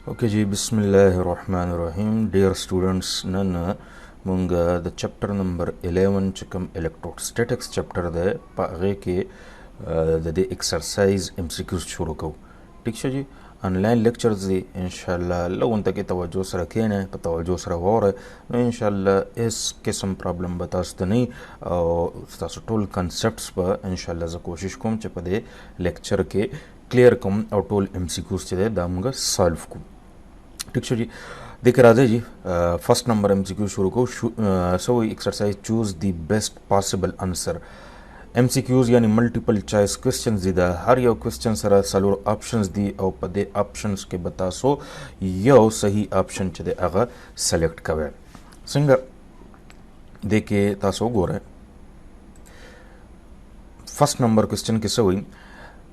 ओके जी बिस्मिल्लाहिर्रहमानिर्रहीम dear students none मुंगा the chapter number 11 चिकम इलेक्ट्रोस्टैटिक्स चैप्टर दे पागे के द एक्सरसाइज एमसीक्यूज शुरू को ठीक है जी ऑनलाइन लेक्चर्स दी इंशाल्लाह लो उन तक तवज्जो से रखें ने तवज्जो से और नो इंशाल्लाह इस किस्म प्रॉब्लम बतास्त नहीं और तासो टोल कांसेप्ट्स पर इंशाल्लाह ज कोशिश कोम च पदे लेक्चर के क्लियर कम और टोल एमसीक्यूज च दामुगा सॉल्व को ठीक है जी देख राधे जी फर्स्ट नंबर एमसीक्यू शुरू को so exercise choose the best possible answer MCQs यानी मल्टीपल चॉइस क्वेश्चंस दी दा हर यो क्वेश्चन सरा सलूर ऑप्शंस दी और पदे ऑप्शंस के बता सो यो सही ऑप्शन चदे अगर सेलेक्ट कवे सिंगर देखे तासो गोरे फर्स्ट नंबर क्वेश्चन किसे हुई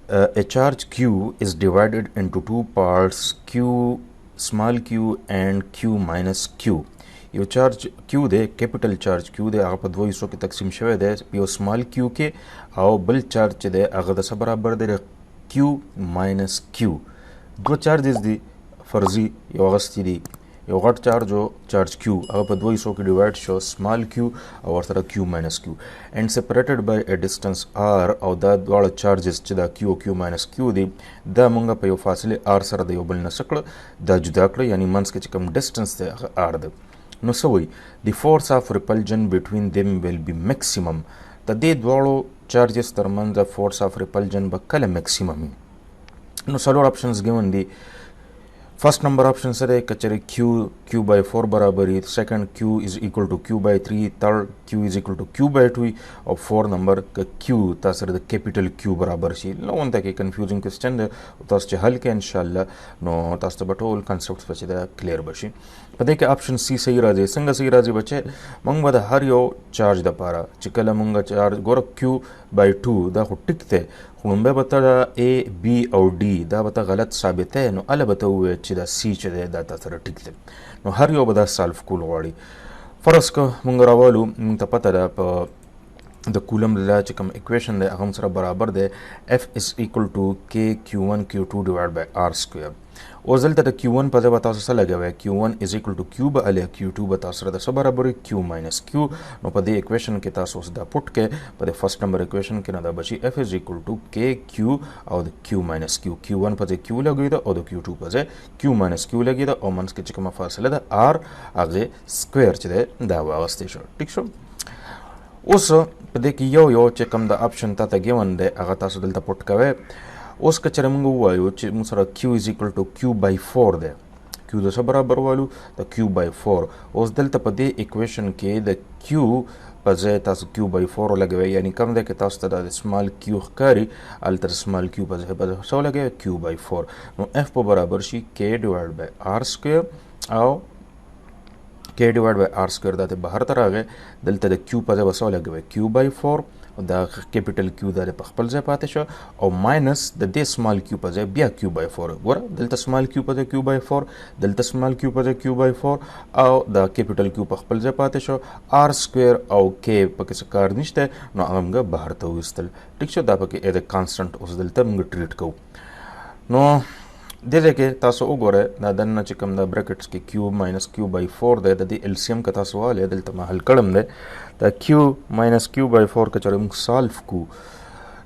a charge q is divided into two parts q small q and q minus q yo charge q they capital charge q दे आगे दो हिस्सों की तकसीम शवे दे यो स्मॉल q के आओ बल चार्ज दे आगे दस बराबर दे q माइनस q दो चार्जेस दी फर्जी यो अगस्ती दी यो गट चार्ज हो चार्ज q आगे दो हिस्सों की डिवाइड शो स्मॉल q और तरह q minus q and separated by A distance r और दा वाला चार्जेस चदा q माइनस q दी दा मुंगा पे यो फासले r सर दे यो बल नसकड़ दा जुदा कड़ यानी मंस के चिकम डिस्टेंस दे r दे नो सवई the force of repulsion between them will be maximum द दे द्वाड़ो चार्जेस तरमन द फोर्स ऑफ रिपल्जन बकल मैक्सिमम नो सलोर options given the first number option sir कचरे q by 4 बराबर ही second q is equal to q by 3 third q is equal to q by 2 और फोर नंबर का q तासर द कैपिटल q बराबर शी नो वन तक confusing question है तास च हल के इंशाल्लाह नो तास तो बटोल कांसेप्ट्स बचे दा क्लियर बशी पदे के ऑप्शन सी सही राजे संग सही राजे बचे मंग बद हर यो चार्ज द पारा चिकल मंग चार्ज गोर q by 2 दा को टिकते खुनबे बता ए बी और डी दा बता गलत साबित है नो अल बता हुए चिदा सी चदे दा तासर टिकते नो हर यो बदा सॉल्व कूल वाली फरस को मंगरावालू त पता दा द कूलम ला चिकम इक्वेशन दे हम सरा बराबर दे f is equal to k q1 q2 divide by r square और जल्द तक q1 पता बता सा लगे हुए q1 is equal to q बले q2 बता सरा द सब बराबर q माइनस q नो पदे इक्वेशन के तास उस दा पुट के पदे फर्स्ट नंबर इक्वेशन के ना दा बची f is equal to k q और q माइनस q q1 पदे q लगी दा और q2 पदे q माइनस q लगी दा और मंस के चिकम फासला दा r आगे स्क्वायर चदे दा वास्ते शो ठीक शो उस पदे की यो चिकम दा ऑप्शन ता गिवन दे अगर तास दलता पुट कवे उस कचरे मंगो वायो च मुसरा q is equal to q by 4 दे q दस बराबर वालू द q by 4 उस दलता पदे इक्वेशन के द q पजे तास q by 4 लगे यानी कम दे के तास दा स्मॉल q करी अल्टर स्मॉल q पजे सो लगे q by 4 नो f पर बराबर शी k divide by r square आओ k divide by r square दाते बाहर तरह गए दलता द q पजे बसो लगे q by 4 the capital q दा पखपल जे पाते शो और minus the they small q पजे बिया q by 4 वर दलता स्मॉल q पजे q by 4 दलता स्मॉल q पजे q by 4 और द कैपिटल q पखपल जे पाते शो r स्क्वायर और k पके सकार निश्ते नो हमगा बाहर तो इस्तल ठीक शो दा पके ए कांस्टेंट उस दलता मंग ट्रीट को नो दे के तासो उगोरे ना दन्ना चिकम दा ब्रैकेट्स के q माइनस q by 4 दे द एलसीएम का तासो वाले दलता मा हल कलम दे द q माइनस q by 4 का चरम सॉल्व को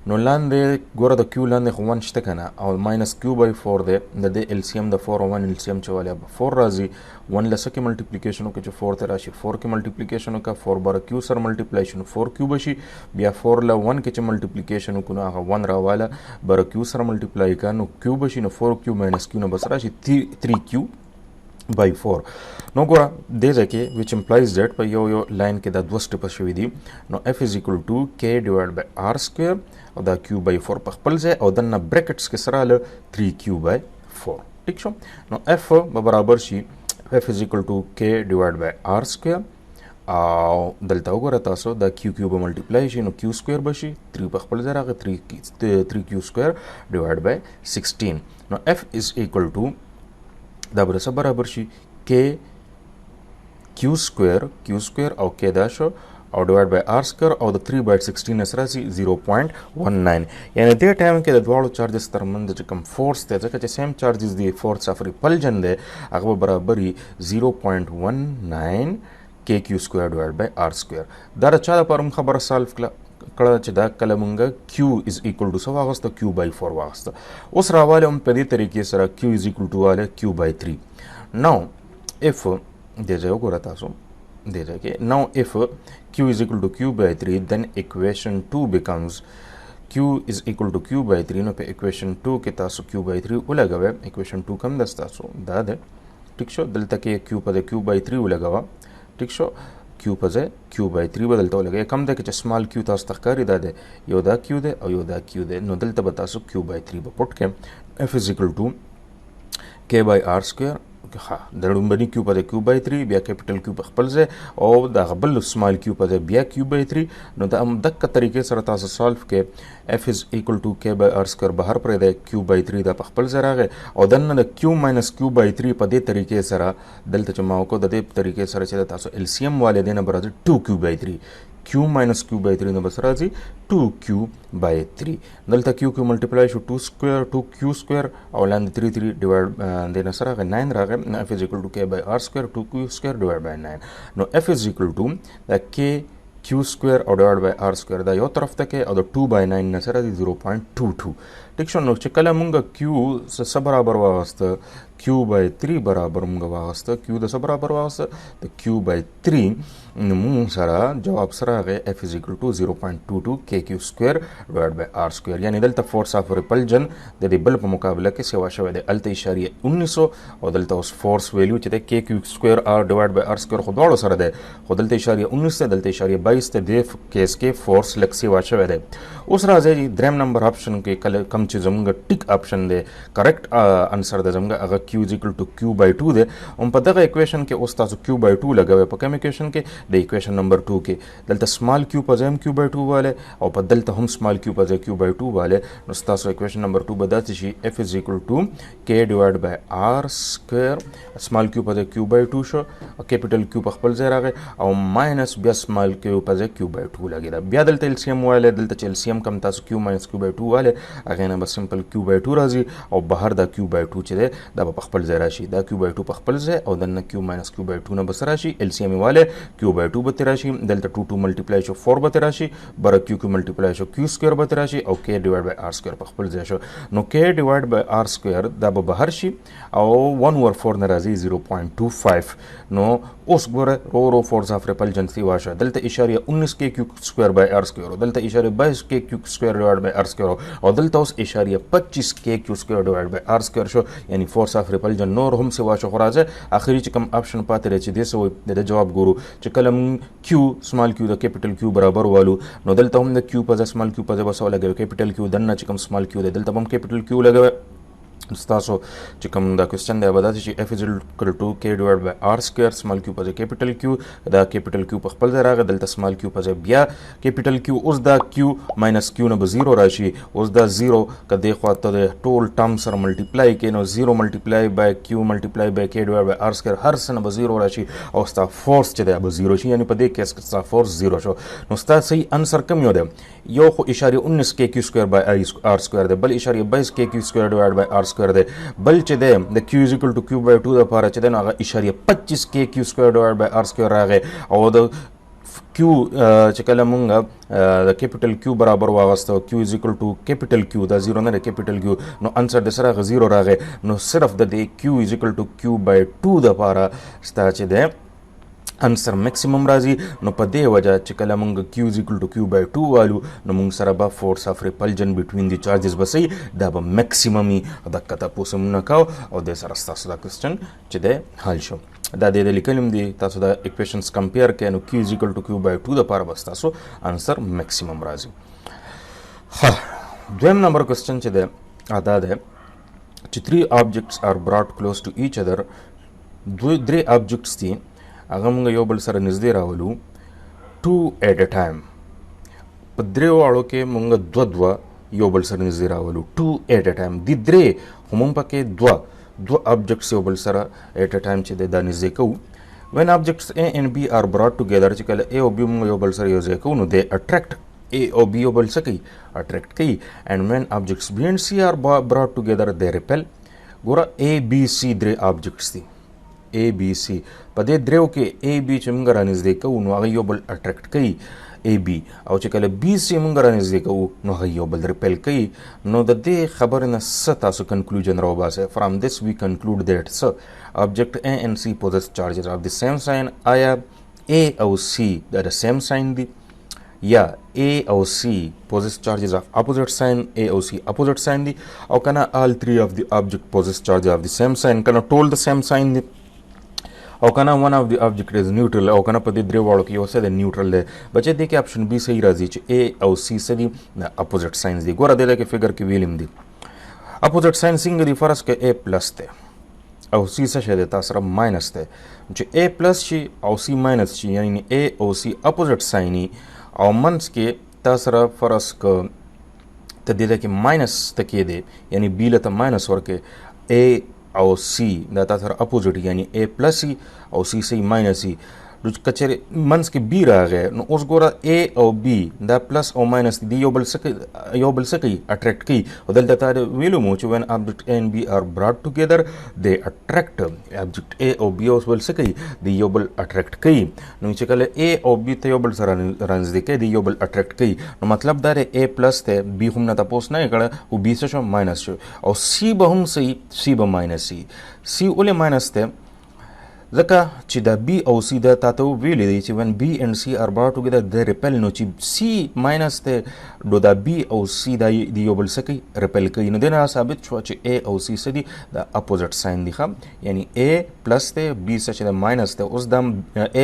नो लान दे गोरा द q लान दे 1 शतकना और minus q by 4 they LCM the 4 और 1 एलसीएम चवाले अब 4 राजी 1 लस के मल्टीप्लिकेशन के जो 4 ते राशि 4 के मल्टीप्लिकेशन का 4 बार q सर मल्टीप्लिकेशन 4 q बशी बिया 4 ला 1 के मल्टीप्लिकेशन को ना 1 रावाला बार q सर मल्टीप्लाई का नो q बशी नो 4q माइनस q नो बस राशि 3q by 4 नो गोरा दे जाके which implies that पर यो लाइन के दा दो स्टेप शवी दी no f is equal to k divided by r square और दा q by 4 पखपल जे और दन्ना ब्रैकेट्स के सराल 3q by 4 ठीक शो नो f बराबर she f is equal to k divided by r square और दलता होगा रहता सो दा q क्यूब मल्टीप्लाई शी नो q स्क्वायर बशी 3 पखपल जे रागे 3q स्क्वायर डिवाइड बाय 16 नो f is equal to दा बराबर शी k q स्क्वायर और k दाशो او ډیوایډ بای r سکوير او د 3/16 سره 0.19 یعنی د ټایم کې د دواړو چارجز ترمنځ چې کوم فورس دی ځکه چې سیم چارجز دی فورس اف ریپلجن دی هغه برابر 0.19 k q سکوير ډیوایډ بای r سکوير دا چا لپاره خبره سالف کړه چې دا کله مونږه q از ایکوال ټو څه واغسته q by 4 واغسته اوس راواله هم په دې طریقې سره q از ایکوال ټو واله q by 3 نو if د ځای وګوره تاسو د ځای کې نو if q is equal to q by 3 then equation 2 becomes q is equal to q by 3 نو په equation 2 کې تاسو q by 3 ولګوئ equation 2 کم د تاسو دا ده ټیک شو دلته کې q په q by 3 ولګوا ټیک شو q په ځای q by 3 بدلته ولګي کم ده چې سمال q تاسو تخکاری دا ده یو دا q ده او یو دا q ده نو دلته به تاسو q by 3 به پټ کې f is equal to k by r square ها د لومبني q په q by 3 بیا کیپټل q په خپل ځای او د غبل سمال q په بیا q by 3 نو د دغه طریقې سره تاسو سولف کې f is equal to k by r square بهر پرې د q by 3 د خپل ځای راغی او دنه د q minus q by 3 په دې طریقې سره دلته چې ما وکړو د دې طریقې سره چې تاسو LCM والدینه برابر 2q by 3 q minus q by 3 نو بس راځي 2q by 3 دلته q ملټیپلای شو 2 سکوير 2q سکوير او لاندې 3 ډیوایډ د نسره 9 راغی f is equal to k by r square 2q square divided by 9 نو f is equal to the k q square او divided by r square دا یو طرف ته کې او د 2 by 9 نسره 0.22 ټیک شو نو چې کله مونږ q سره برابر واغسته q by 3 برابر مونږ واغسته q د سره برابر واغسته د q by 3 نو مونږ سره جواب سره غي f is equal to 0.22 kq square divided by r square یعنی دلته فورس اف ریپلجن د دې بل په مقابله کې سیوا شوی دی الته اشاریه 1900 او دلته اوس فورس ویلیو چې د kq square r divided by r square خو دواړو سره دی خو دلته اشاریه 19 دلته اشاریه 22 ته د کیس کې فورس لک سیوا شوی دی اوس راځي دریم نمبر اپشن کې کم چې زموږ ټیک اپشن دی کریکټ انسر د زموږ هغه q is equal to q by 2 دی هم په دغه اکویشن کې اوس تاسو q by 2 لګوي په کوم اکویشن کې د اکویشن نمبر 2 کې دلته سمال q په ځای q by 2 والے او په دلته هم سمال q په ځای q by 2 والے نو تاسو اکویشن نمبر 2 بدات شي f is equal to k divided by r square سمال q په ځای q by 2 شو او کیپټل q په خپل ځای راغی او ماینس بیا سمال q په ځای q by 2 لګیدا بیا دلته LCM والے دلته چې LCM کم تاسو q minus q by 2 والے هغه نه بس سمپل q by 2 راځي او بهر دا q by 2 چې ده دا په خپل ځای راشي دا q by 2 په خپل ځای او دنه q minus q by 2 نه بس راشي LCM والے q by 2 به راشي دلته 2 2 ملټیپلای شو 4 به راشي بر q ملټیپلای شو q سکوير به راشي او k ډیوایډ بای r سکوير په خپل ځای شو نو k ډیوایډ بای r سکوير دا به بهر شي او 1 over 4 ناراضي 0.25 نو اوس ګوره رو فورس اف ریپلجن سی واشه دلته اشاریه 19 k q سکوير بای r سکوير دلته اشاریه 22 k q سکوير ډیوایډ بای r سکوير او دلته اوس اشاریه 25 k q سکوير ډیوایډ بای r سکوير شو یعنی فورس اف ریپلجن نور هم سی واشه خو راځه اخري چې کوم اپشن پاتې رچې دي سو د جواب ګورو چې کلم q سمال q د کیپټل q برابر والو نو دلته هم د q په ځای سمال q په ځای وسو لګوي کیپټل q دنه چې کوم سمال q دی دلته هم کیپټل q لګوي تاسو چې کوم دا کوېسچن دی بدات شي f is equal to k divided by r square سمال q په ځای کیپټل q دا کیپټل q په خپل ځای راغی دلته سمال q په ځای بیا کیپټل q اوس دا q minus q نه به 0 راشي اوس دا 0 کدی خواته د ټول ټرم سره ملټیپلای کینو 0 ملټیپلای بای q ملټیپلای بای k divided by r square هر څه نه به 0 راشي او ستا فورس چې دی به 0 شي یعنی په دې کیس کې ستا فورس 0 شو نو ستا صحیح انسر کم یو دی یو خو اشاریه 19 k q سکوير بای r سکوير دی بل اشاریه 22 k q سکوير ډیوایډ بای r سکوير دی بل چې دی د q is equal to q by 2 د لپاره چې دی نو هغه اشاریه 25 k q سکوير ډیوایډ بای r سکوير راغی او د q چې کله مونږ د کیپټل q برابر واغسته q is equal to کیپټل q دا 0 نه کیپټل q نو انسر د سره 0 راغی نو صرف د q is equal to q by 2 د لپاره ستا چې دی انسر میکسیمم راځي نو په دې وجه چې کله مونږ q is equal to q by 2 والو نو مونږ سره به فورس اف ریپلجن بټوین دی چارجز بسي دا به میکسیممي د کته پوسم نه کاو او د سره تاسو دا کوېسچن چې د حل شو دا د لیکلم دی تاسو دا اکویشنز کمپیر کړئ نو q is equal to q by 2 د لپاره بس تاسو انسر میکسیمم راځي ها دویم نمبر کوېسچن چې د ادا ده چې 3 objects are brought close to each other درې objects دي هغه موږ یو بل سره نږدې راولو 2 at a time په درې واړو کې موږ دوه یو بل سره نږدې راولو 2 at a time دي درې خو موږ پکې دوه objects یو بل سره at a time چې دا نږدې کوو when objects A and B are brought together چې کله A او B موږ یو بل سره یو ځای کوو نو they attract A او B یو بل څه کوي attract کوي and when objects B and C are brought together they repel. ګوره A B C درې objects دي A B C په دې دریو کې A B چې موږ رانږدې کوو نو هغه یو بل attract کوي A B او چې کله B C موږ رانږدې کوو نو هغه یو بل repel کوي. نو د دې خبرې نه څه تاسو conclusion راوباسئ. From this we conclude that so object A and C possess charges of the same sign. آیا A او C د same sign دي یا A او C possess charges of opposite sign. A او C opposite sign دي او کنه all three of the object possess charges of the same sign. کنه ټول د same sign دي او کنه one of the object is neutral او کنه په دې درې واړو کې یو څه د نیوټرل دی. بچې دې کې اپشن بی صحیح راځي چې A او C څه دي د اپوزیټ ساينز دي. ګوره دې کې فګر کې ویلم دي اپوزیټ ساين څنګه دي فرض کې A پلس دی او C څه شی دی تاسو سره ماینس دی چې A پلس شي او C ماینس شي یعنی A او C اپوزیټ ساين او منځ کې تاسو سره فرض ک ته دې کې ماینس تکې دی یعنی B له ته ماینس ورکې A او C دا تاسو سره اپوزیټ یعنی A پلس او C صحیح ماینس نو کچره منځ کې B راغی نو اوس ګوره A او B دا پلس او ماینس دی یو بل څه کوي اټریکټ کوي او دلته تا ویلو مو چې when object A and B are brought together they attract object A او B اوس بل څه کوي دی یو بل اټریکټ کوي نو چې کله A او B ته یو بل سره رانږدې کوي دی یو بل اټریکټ کوي نو مطلب دا دی A پلس ته B هم نه تاسو نه کړه او B څه شو ماینس شو او C به هم صحیح C به ماینس C ولې ماینس ته ځکه چې دا B او C دا تاسو ویلې دي چې when B and C are brought together they repel نو چې C ماینس ته نو دا B او C دا دی یو بل څه کوي repel کوي نو دا ثابت شو چې A او C څه دي دا اپوزیټ ساين دي ښه یعنی A پلس ته B څه چې ماینس ته اوس دا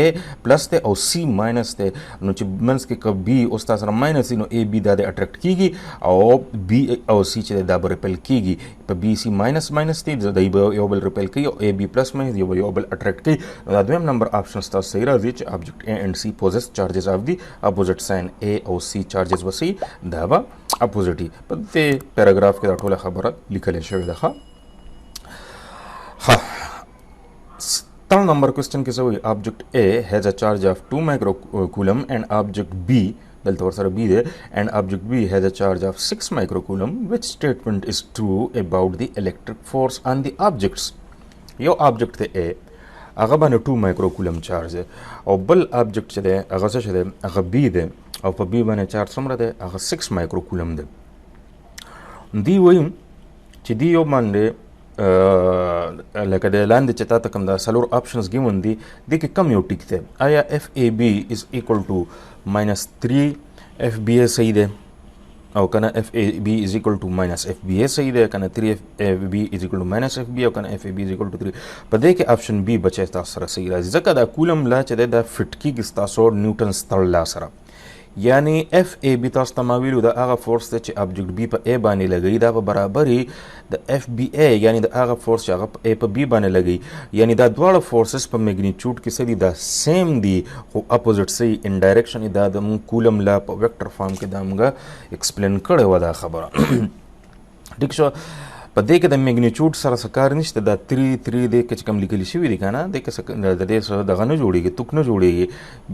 A پلس ته او C ماینس ته نو چې منځ کې B اوس تاسو سره ماینس نو A B دا اټریکټ کیږي او B او C چې دا repel کیږي په B C ماینس ماینس دي دا یو بل repel کوي او A B پلس ماینس یو بل اټریکټ کوي دا دویم نمبر آپشن تاسو صحیح راځي چې object A and C possess charges of the opposite sign. A او C charges وسی دا به اپوزیټ په دې پیراګراف کې دا ټوله خبره لیکل شوې ده. ها third number question کې څه وایي object A has a charge of 2 microcoulomb and object B دلته ورسره B دی and object B has a charge of 6 microcoulomb. Which statement is true about the electric force on the objects؟ یو object ته A هغه باندې 2 مایکروکولم چارج دی او بل آبجیکټ چې دی هغه څه دی هغه B دی او په B باندې چارج څومره دی هغه 6 مایکروکولم دی. دی وایم چې دی یو باندې لکه د لاندې چې تاسو کوم دا سلور آپشنز ګیون دي د کې کم یو ټیک دی آیا FAB is equal to -3 FBA صحیح دی او کنه FAB is equal to minus FBA صحیح دی کنه 3 FB is equal to minus FB او کنه FAB is equal to 3 په دې کې آپشن B بچی تاسو سره صحیح راځي ځکه دا کولم لا چې دا فټ کیږي تاسو نیوټن ستړ لا سره یعنی FAB تاسو ته ما ویلو دا هغه فورس دی چې آبجیکټ B په A باندې لګي دا په برابرې د FBA یعنی د هغه فورس چې هغه په A په B باندې لګي یعنی دا دواړه فورسز په میګنیټیوډ کې څه دي دا سیم دي خو اپوزیټ سي ان ډایرکشن دا د کولم لا په ویکټر فارم کې دا موږ ایکسپلین کړی و دا خبره ټیک شو په دې کې د میګنیټیوډ سره څه کار نشته دا 3 دې کې چې کوم لیکل شوي دي که نه دې کې د دې سره دغه نه جوړېږي توک نه جوړېږي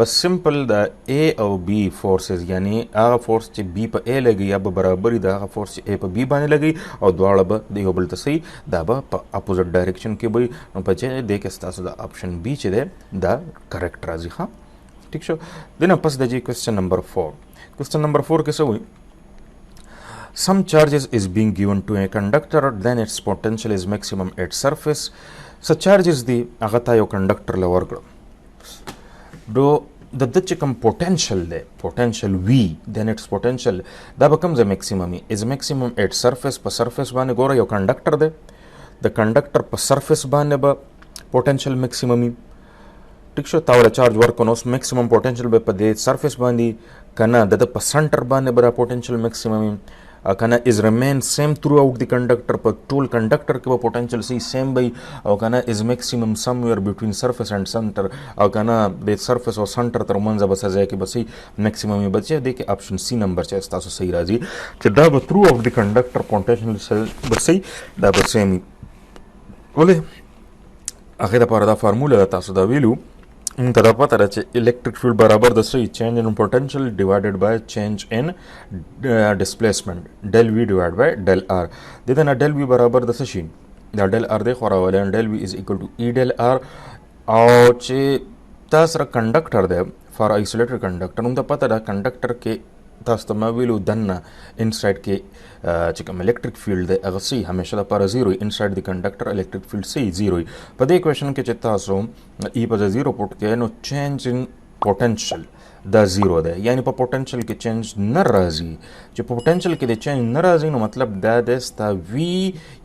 بس سمپل د A او B فورسز یعنی هغه فورس چې B په A لګي یا به برابري د هغه فورس چې A په B باندې لګي او دواړه به د یو بل ته صحیح دا به په اپوزیټ ډایرکشن کې وي نو په دې کې ستاسو د آپشن B چې دی دا کریکټ راځي ښه ټیک شو دې نه پس د جی کوېسچن نمبر 4 کوېسچن نمبر 4 کې څه وایي some charges is being given to a conductor then its potential is maximum at surface so charges دی هغه ته یو کنډکټر له ورکړو دو د د چې کوم پوټنشل دی پوټنشل وي then its potential دا به کوم ځای میکسیمم is maximum at surface په سرفیس باندې ګوره یو کنډکټر دی د کنډکټر په سرفیس باندې به پوټنشل میکسیمم ټیک شو تا ولا چارج ورکو نو میکسیمم پوټنشل به په دې سرفیس باندې کنه د په سنټر باندې به پوټنشل میکسیمم کنه از ریمین سیم تھرو آؤٹ دی کنډکټر په ټول کنډکټر کې به پوټنشل سی سیم وي او کنه از میکسیمم سم ویر بټوین سرفیس اینڈ سنټر او کنه د سرفیس او سنټر تر منځ به ځای کې به سی میکسیمم بچي دی کې آپشن سی نمبر چې تاسو صحیح راځي چې دا به تھرو آؤٹ دی کنډکټر پوټنشل به سی دا به سیم ولې هغه د لپاره دا فارموله تاسو دا ویلو ته دا پته ده چې electric field برابر د څه change in potential divided by change in displacement del V divided by del R. د دې نه del V برابر د څه شي دا del R دی خو راولئ del V is equal to E del R او چې تاسو سره کنډکټر دی فار آیسولیټډ کنډکټر نو ته پته ده کنډکټر کې تاسو ته ما ویلو دننه انسایډ کې چې کوم الیکټریک فیلډ دی هغه سی همیشه لپاره زیرو وي انسایډ د کنډکټر الیکټریک فیلډ سی زیرو وي په دې کوېشن کې چې تاسو ای په زیرو پوټ کې نو چینج ان پوټنشل دا زیرو دی یعنی په پوټنشل کې چینج نه راځي چې په پوټنشل کې د چینج نه راځي نو مطلب دا دی ستا وی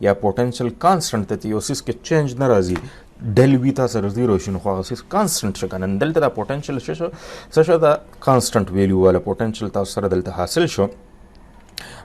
یا پوټنشل کانسټنټ دی یو سیس کې چینج نه راځي del v تا سره زیرو شي نو خو هغه سیس کانسټنټ شو کنه دلته دا پوټنشل څه شو دا کانسټنټ ویلیو والا پوټنشل تاسو سره دلته حاصل شو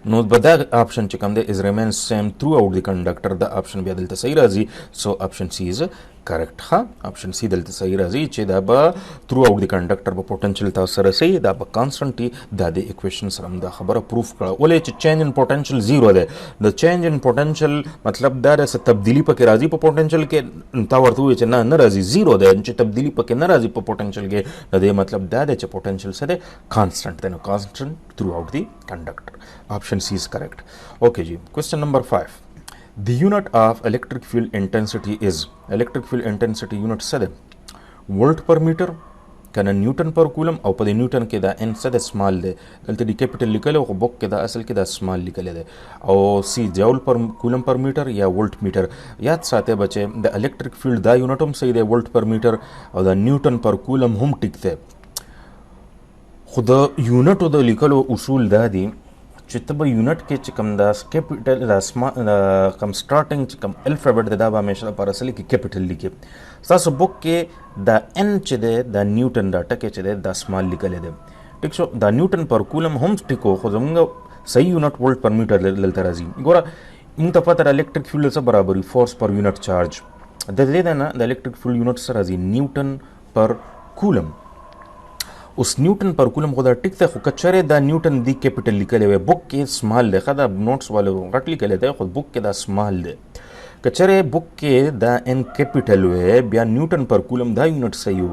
نو به دا آپشن چې کوم دی از ریمین سیم تھرو آؤٹ دی کنډکټر دا آپشن بیا دلته صحیح راځي سو آپشن سی از کریکټ ها آپشن سی دلته صحیح راځي چې دا به تھرو آؤٹ دی کنډکټر په پوټنشل تاسو سره صحیح دا به کانسټنټ دا د اکویشن سره دا خبره پروف کړه ولې چې چینج ان پوټنشل زیرو دی د چینج ان پوټنشل مطلب دا د تبدیلی پکې راځي په پوټنشل کې تا ورته وایي چې نه راځي زیرو دی چې تبدیلی پکې نه راځي په پوټنشل کې د دې مطلب دا دی چې پوټنشل څه دی کانسټنټ دی نو کانسټنټ تھرو آؤٹ دی کنډکټر option C is correct. Okay ji, question number 5. The unit of electric field intensity is electric field intensity unit څه ده volt per meter کنه نیوټن پر کولم او په نیوټن کې دا n څه ده سمال ده دلته دی کیپټل لیکل او بوک کې دا اصل کې دا سمال لیکل ده او سی جول پر کولم پر میټر یا ولټ میټر یاد ساته بچي د الیکټریک فیلډ دا یونټ هم صحیح ده ولټ پر میټر او دا نیوټن پر کولم هم ټیک ده خو د یونټو د لیکلو اصول دا دي چې ته به یونټ کې چې کوم دا کیپټل دا کوم سټارټینګ چې کوم الفابet دی دا به همیشه لپاره اصلي کې کیپټل لیکي ستاسو بک کې دا ان چې دی دا نیوټن دا ټکی چې دی دا سمال لیکلی دی ټیک شو دا نیوټن پر کولم هم ټیکو خو زموږ صحیح یونټ ولټ پر میټر دلته راځي ګوره موږ ته پته ده الیکټریک فیلډ څه برابر وي فورس پر یونټ چارج د دې نه د الیکټریک فیلډ یونټ څه راځي نیوټن پر کولم اوس نیوټن پر کولم خو دا ټیک دی خو کچره دا نیوټن دی کیپټل لیکلی وی بک کې سمال دی ښه دا نوټس والو غټ لیکلی دی خو بک کې دا سمال دی کچره بک کې دا ان کیپټل وی بیا نیوټن پر کولم دا یونټ صحیح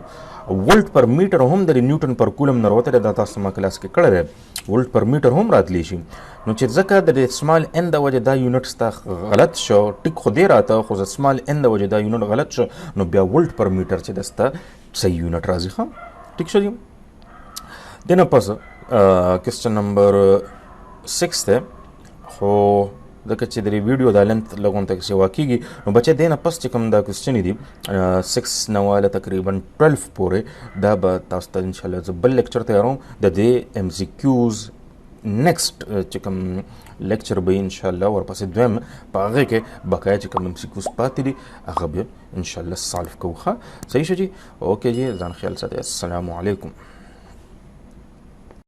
ولټ پر میټر هم د نیوټن پر کولم نه راوته دا تاسو ما کلاس کې کړی دی ولټ پر میټر هم راتلی شي نو چې ځکه د سمال ان د وجه دا یونټ ستا غلط شو ټیک خو دی راته خو د سمال ان د وجه دا یونټ غلط شو نو بیا ولټ پر میټر چې دستا صحیح یونټ راځي ښه ټیک شو دینه پس کوېسچن نمبر 6 دی خو ځکه چې د ویډیو دا لینت لږ غونته سیوا کېږي نو بچې دینه پس چې کوم دا کوېسچن دي 6 نه واله تقریبا 12 پورې دا به تاسو ته انشاءالله زه بل لیکچر تیاروم د دې ام سی کیوز نیکسټ چې کوم لیکچر به انشاءالله ورپسې دویم په هغې کې بقایا چې کوم ام سی کیوز پاتې دي هغه به انشاءالله سالف کوو ښه صحیح شو جي اوکې جي ځان خیال ساتئ السلام علیکم